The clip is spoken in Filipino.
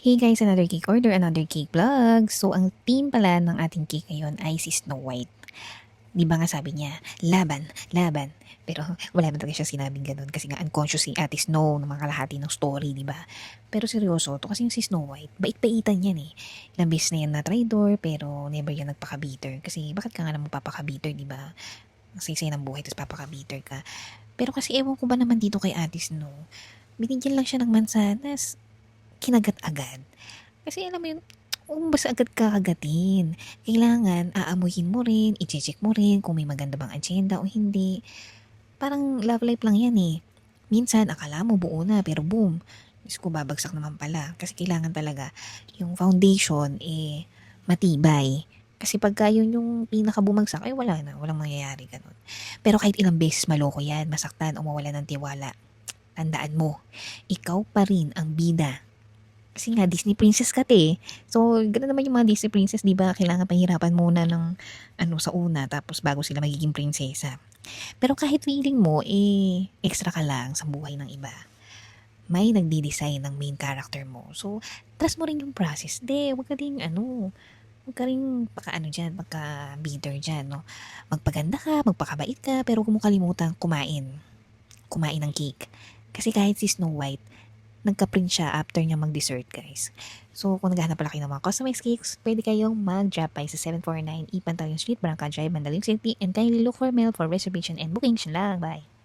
Hey guys, another cake order, another cake vlog. So, ang theme pala ng ating cake ngayon ay si Snow White. Di ba nga sabi niya, laban, laban. Pero wala na talaga siya sinabing ganun kasi nga unconscious si Ate Snow ng mga kalahati ng story, di ba? Pero seryoso, to kasi yung si Snow White, bait-baitan yan eh. Ilang beses na yan na traitor pero never yan nagpaka-bitter. Kasi bakit ka nga naman papaka-bitter, di ba? Ang saysay ng buhay tapos papaka-bitter ka. Pero kasi ewan ko ba naman dito kay Ate Snow, binigyan lang siya ng mansanas, kinagat agad. Kasi alam mo yun, basta agad kakagatin. Kailangan aamuhin mo rin, i-check mo rin kung may maganda bang agenda o hindi. Parang love life lang yan eh. Minsan akala mo buo na pero boom, Diyos ko babagsak naman pala. Kasi kailangan talaga yung foundation matibay. Kasi pagka yun yung pinakabumagsak, ay wala na, walang mangyayari ganun. Pero kahit ilang beses maloko yan, masaktan o mawala ng tiwala, tandaan mo, ikaw pa rin ang bida. Kasi nga, Disney princess ka te. So, gano'n naman yung mga Disney princess, di ba? Kailangan pahirapan muna ng sa una, tapos bago sila magiging prinsesa. Pero kahit feeling mo, extra ka lang sa buhay ng iba. May nagdi-design ng main character mo. So, trust mo rin yung process. Wag ka ding huwag ka rin pagka-bitter dyan, no? Magpaganda ka, magpakabait ka, pero huwag mo kalimutan kumain. Kumain ng cake. Kasi kahit si Snow White, nagka-print siya after niya mag-dessert, guys. So, kung naghahanap pala kayo ng mga customized cakes, pwede kayong mag-drop by sa 749 Ipantayon Street, Barangka Drive, Mandalim City, and kindly look for mail for reservation and booking. Siya lang. Bye!